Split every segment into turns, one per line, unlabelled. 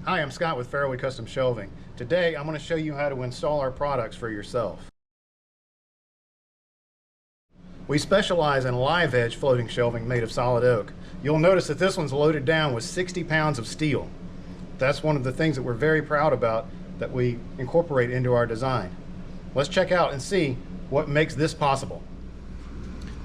Hi, I'm Scott with Ferrowood Custom Shelving. Today I'm going to show you how to install our products for yourself. We specialize in live edge floating shelving made of solid oak. You'll notice that this one's loaded down with 60 pounds of steel. That's one of the things that we're very proud about that we incorporate into our design. Let's check out and see what makes this possible.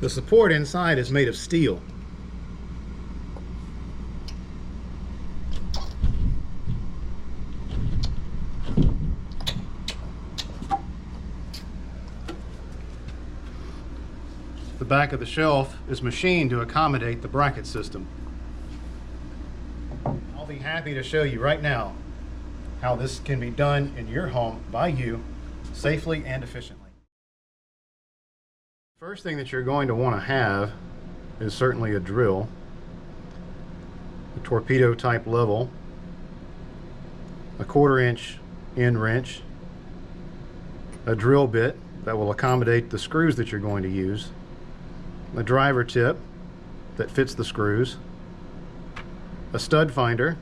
The support inside is made of steel. The back of the shelf is machined to accommodate the bracket system. I'll be happy to show you right now how this can be done in your home by you safely and efficiently. First thing that you're going to want to have is certainly a drill, a torpedo type level, a 1/4 inch end wrench, a drill bit that will accommodate the screws that you're going to use, a driver tip that fits the screws, a stud finder,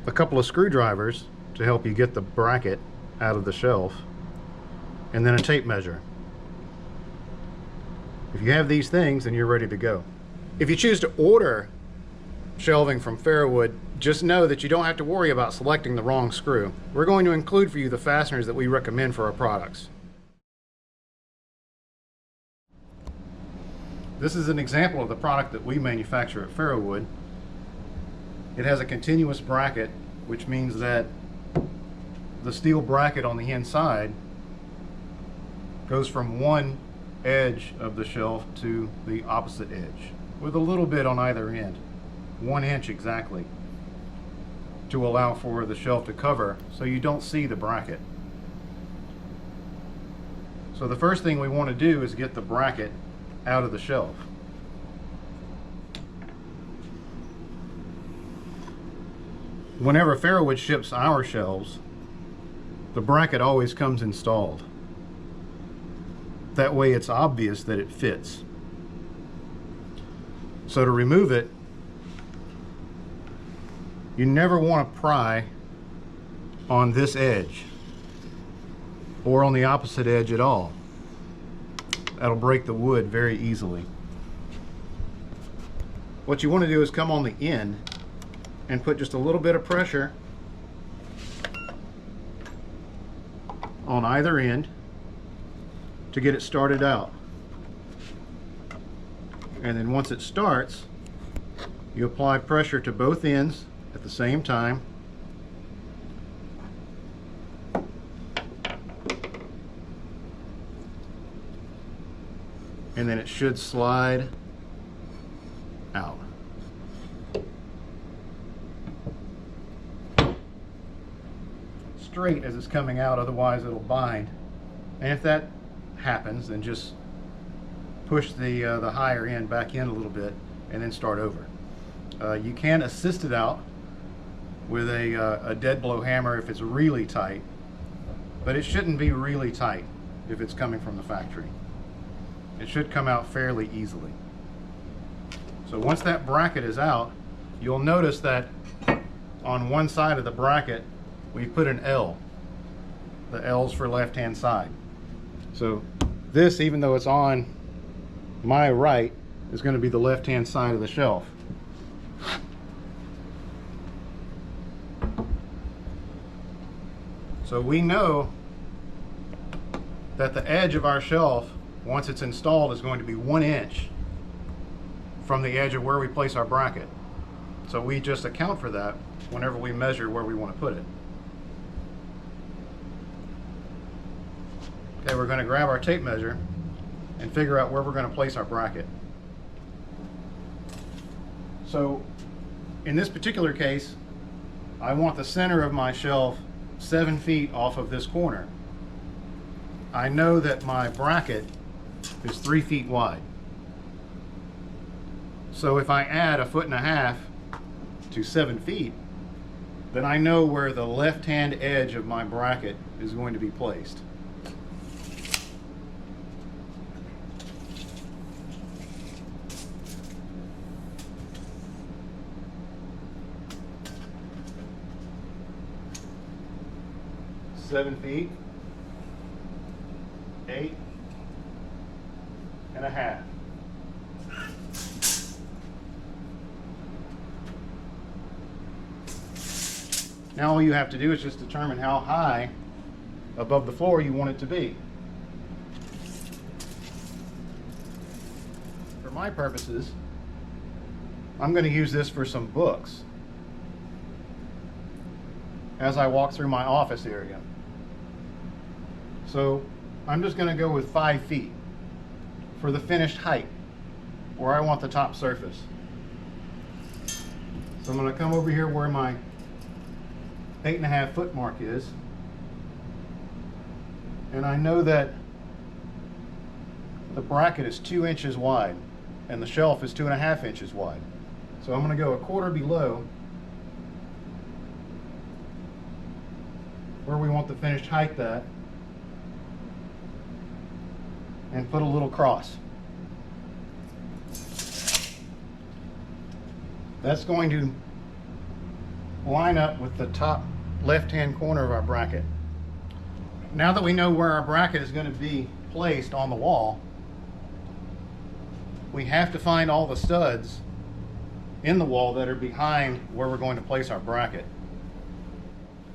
a couple of screwdrivers to help you get the bracket out of the shelf, and then a tape measure. If you have these things, then you're ready to go. If you choose to order shelving from Ferrowood, just know that you don't have to worry about selecting the wrong screw. We're going to include for you the fasteners that we recommend for our products. This is an example of the product that we manufacture at Ferrowood. It has a continuous bracket, which means that the steel bracket on the inside goes from one edge of the shelf to the opposite edge, with a little bit on either end, 1 inch exactly, to allow for the shelf to cover so you don't see the bracket. So the first thing we want to do is get the bracket out of the shelf. Whenever Ferrowood ships our shelves, the bracket always comes installed. That way it's obvious that it fits. So to remove it, you never want to pry on this edge or on the opposite edge at all. That'll break the wood very easily. What you want to do is come on the end and put just a little bit of pressure on either end to get it started out. And then once it starts, you apply pressure to both ends at the same time. And then it should slide out. Straight as it's coming out, otherwise it'll bind. And if that happens, then just push the higher end back in a little bit and then start over. You can assist it out with a dead blow hammer if it's really tight, but it shouldn't be really tight if it's coming from the factory. It should come out fairly easily. So once that bracket is out, you'll notice that on one side of the bracket we put an L. The L's for left-hand side. So this, even though it's on my right, is going to be the left-hand side of the shelf. So we know that the edge of our shelf, once it's installed, is going to be 1 inch from the edge of where we place our bracket. So we just account for that whenever we measure where we want to put it. Okay, we're going to grab our tape measure and figure out where we're going to place our bracket. So in this particular case, I want the center of my shelf 7 feet off of this corner. I know that my bracket is 3 feet wide. So if I add 1.5 feet to 7 feet, then I know where the left-hand edge of my bracket is going to be placed. 7 feet, 8.5. Now all you have to do is just determine how high above the floor you want it to be. For my purposes, I'm going to use this for some books as I walk through my office area. So I'm just going to go with 5 feet for the finished height where I want the top surface. So I'm going to come over here where my 8.5 foot mark is, and I know that the bracket is 2 inches wide and the shelf is 2.5 inches wide. So I'm going to go a quarter below where we want the finished height at and put a little cross. That's going to line up with the top left-hand corner of our bracket. Now that we know where our bracket is going to be placed on the wall, we have to find all the studs in the wall that are behind where we're going to place our bracket.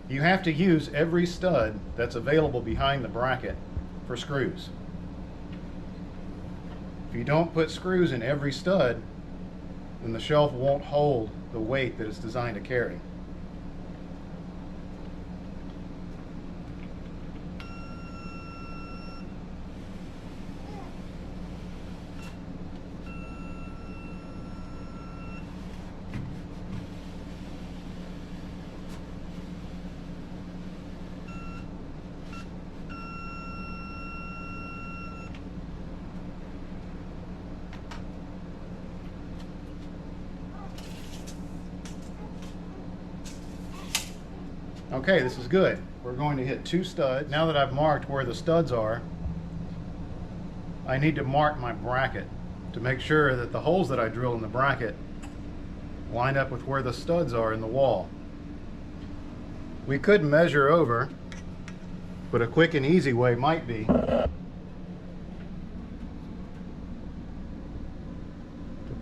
You have to use every stud that's available behind the bracket for screws. If you don't put screws in every stud, then the shelf won't hold the weight that it's designed to carry. Okay, this is good. We're going to hit 2 studs. Now that I've marked where the studs are, I need to mark my bracket to make sure that the holes that I drill in the bracket line up with where the studs are in the wall. We could measure over, but a quick and easy way might be to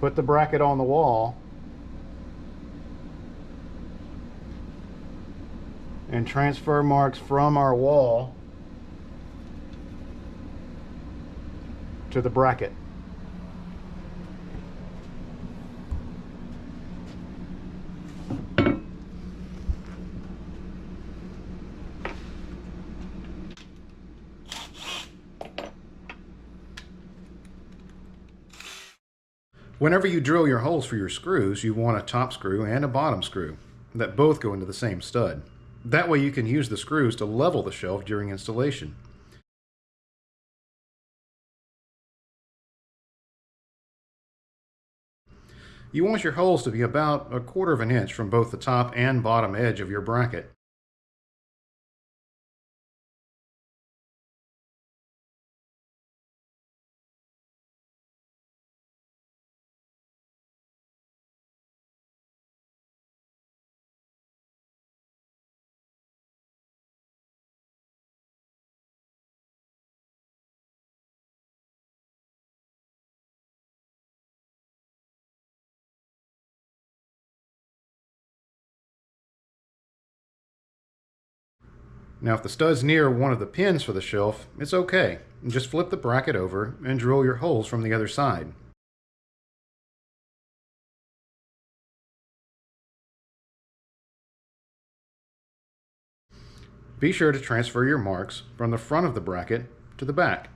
put the bracket on the wall and transfer marks from our wall to the bracket. Whenever you drill your holes for your screws, you want a top screw and a bottom screw that both go into the same stud. That way you can use the screws to level the shelf during installation. You want your holes to be about 1/4 inch from both the top and bottom edge of your bracket. Now if the stud's near one of the pins for the shelf, it's okay. Just flip the bracket over and drill your holes from the other side. Be sure to transfer your marks from the front of the bracket to the back.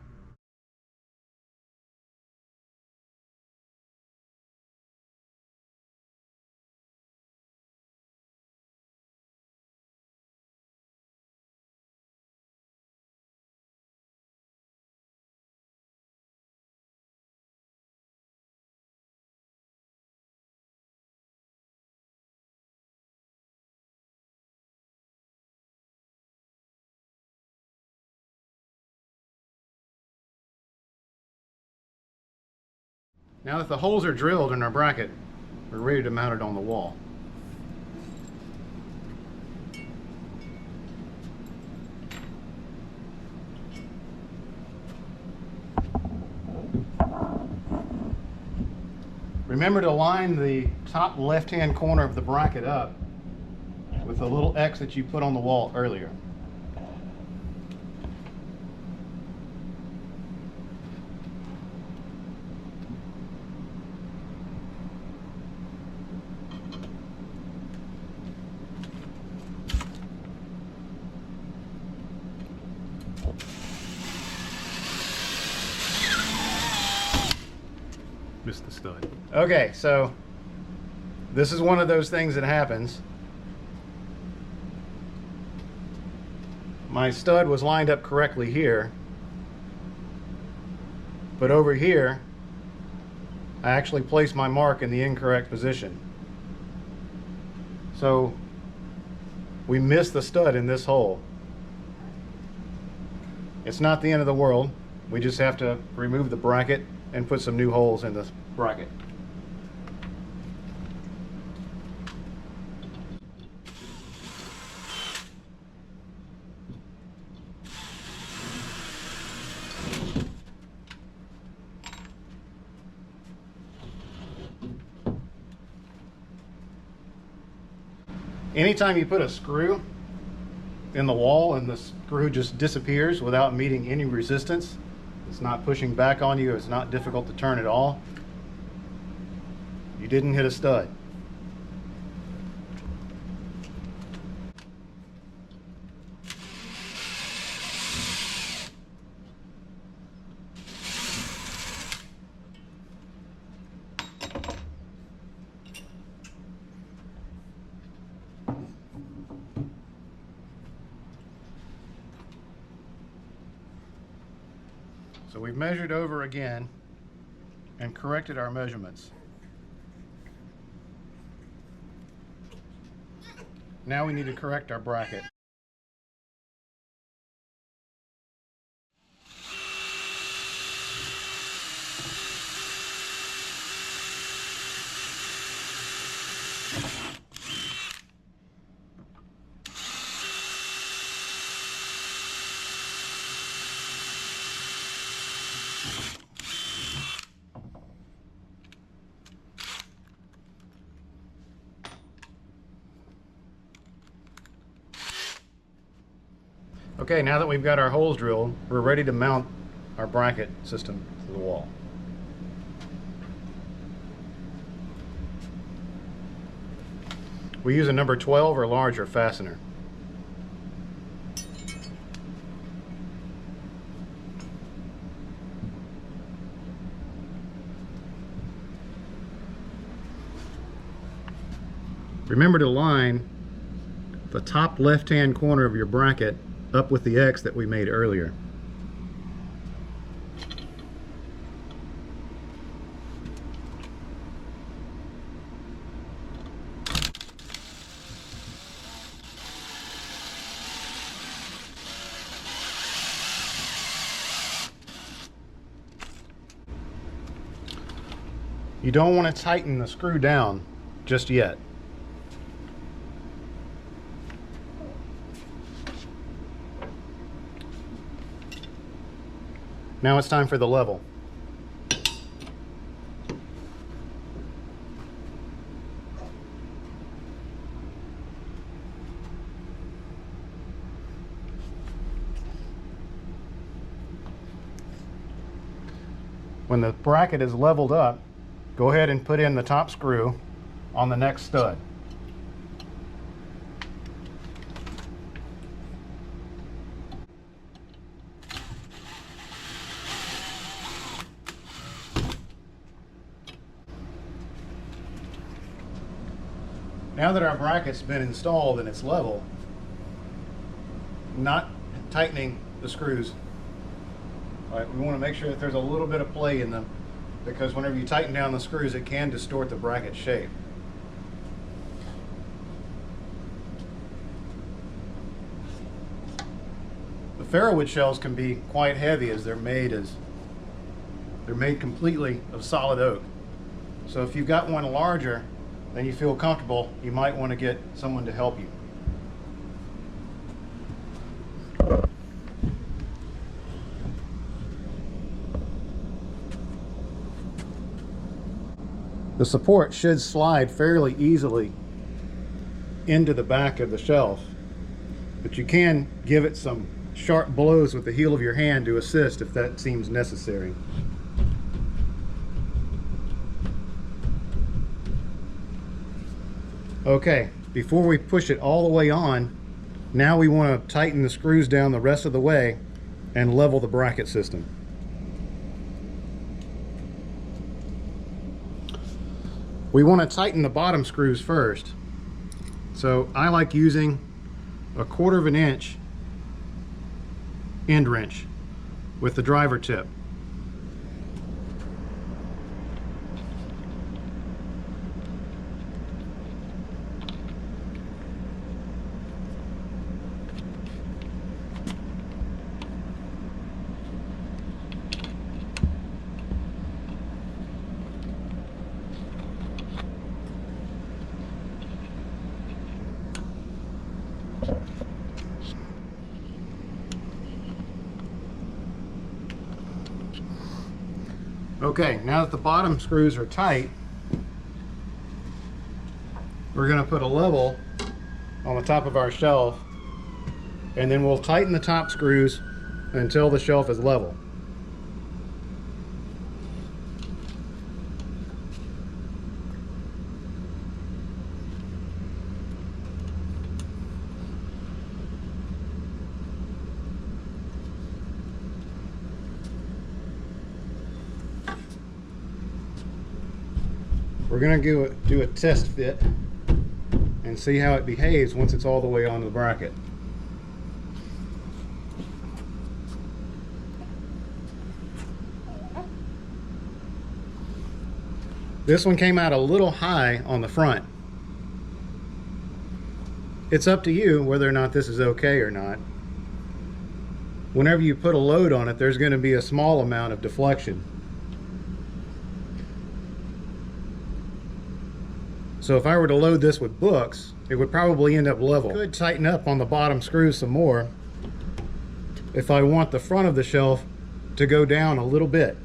Now that the holes are drilled in our bracket, we're ready to mount it on the wall. Remember to line the top left-hand corner of the bracket up with the little X that you put on the wall earlier. Missed the stud. Okay, so this is one of those things that happens. My stud was lined up correctly here, but over here I actually placed my mark in the incorrect position. So we missed the stud in this hole. It's not the end of the world. We just have to remove the bracket and put some new holes in this bracket. Anytime you put a screw in the wall and the screw just disappears without meeting any resistance, it's not pushing back on you, it's not difficult to turn at all, you didn't hit a stud. So we've measured over again and corrected our measurements. Now we need to correct our bracket. Okay, now that we've got our holes drilled, we're ready to mount our bracket system to the wall. We use a number 12 or larger fastener. Remember to line the top left-hand corner of your bracket up with the X that we made earlier. You don't want to tighten the screw down just yet. Now it's time for the level. When the bracket is leveled up, go ahead and put in the top screw on the next stud. Now that our bracket's been installed and it's level, not tightening the screws. All right, we want to make sure that there's a little bit of play in them, because whenever you tighten down the screws, it can distort the bracket shape. The Ferrowood shells can be quite heavy as they're made completely of solid oak. So if you've got one larger than you feel comfortable, you might want to get someone to help you. the support should slide fairly easily into the back of the shelf, but you can give it some sharp blows with the heel of your hand to assist if that seems necessary. Okay, before we push it all the way on, now we want to tighten the screws down the rest of the way and level the bracket system. We want to tighten the bottom screws first. So I like using a 1/4 of an inch end wrench with the driver tip. Okay, now that the bottom screws are tight, we're going to put a level on the top of our shelf, and then we'll tighten the top screws until the shelf is level. We're going to do a test fit and see how it behaves once it's all the way onto the bracket. This one came out a little high on the front. It's up to you whether or not this is okay or not. Whenever you put a load on it, there's going to be a small amount of deflection. So if I were to load this with books, it would probably end up level. I could tighten up on the bottom screws some more if I want the front of the shelf to go down a little bit.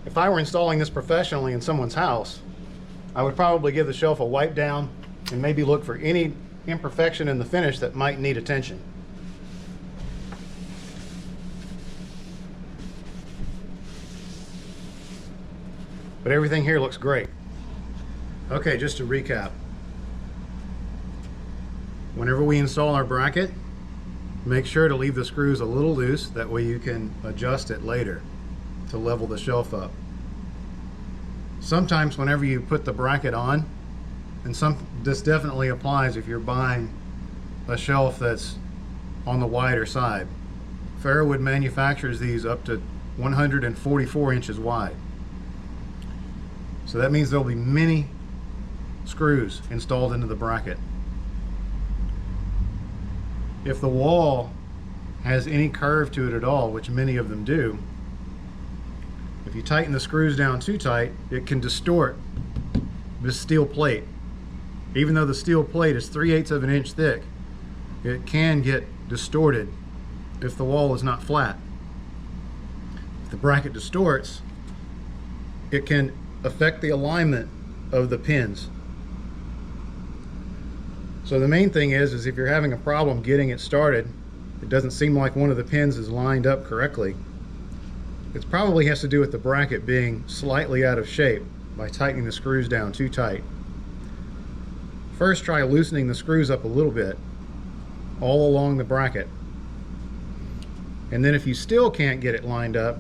If I were installing this professionally in someone's house, I would probably give the shelf a wipe down and maybe look for any imperfection in the finish that might need attention. But everything here looks great. Okay, just to recap. Whenever we install our bracket, make sure to leave the screws a little loose, that way you can adjust it later to level the shelf up. Sometimes whenever you put the bracket on, and this definitely applies if you're buying a shelf that's on the wider side. Ferrowood manufactures these up to 144 inches wide. So that means there'll be many screws installed into the bracket. If the wall has any curve to it at all, which many of them do, if you tighten the screws down too tight, it can distort this steel plate. Even though the steel plate is 3/8 of an inch thick, it can get distorted if the wall is not flat. If the bracket distorts, it can affect the alignment of the pins. So the main thing is if you're having a problem getting it started, it doesn't seem like one of the pins is lined up correctly, it probably has to do with the bracket being slightly out of shape by tightening the screws down too tight. First, try loosening the screws up a little bit all along the bracket. And then if you still can't get it lined up,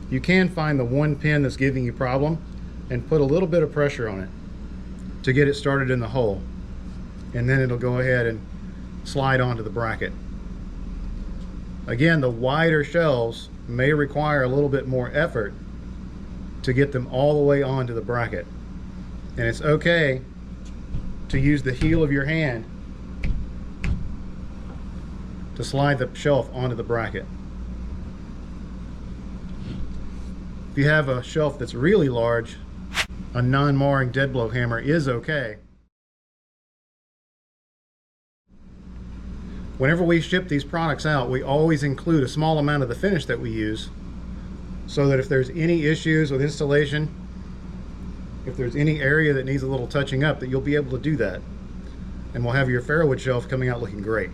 you can find the one pin that's giving you problem and put a little bit of pressure on it to get it started in the hole. And then it'll go ahead and slide onto the bracket. Again, the wider shelves may require a little bit more effort to get them all the way onto the bracket. And it's okay to use the heel of your hand to slide the shelf onto the bracket. If you have a shelf that's really large, a non-marring dead blow hammer is okay. Whenever we ship these products out, we always include a small amount of the finish that we use, so that if there's any issues with installation, if there's any area that needs a little touching up, that you'll be able to do that. And we'll have your Ferrowood shelf coming out looking great.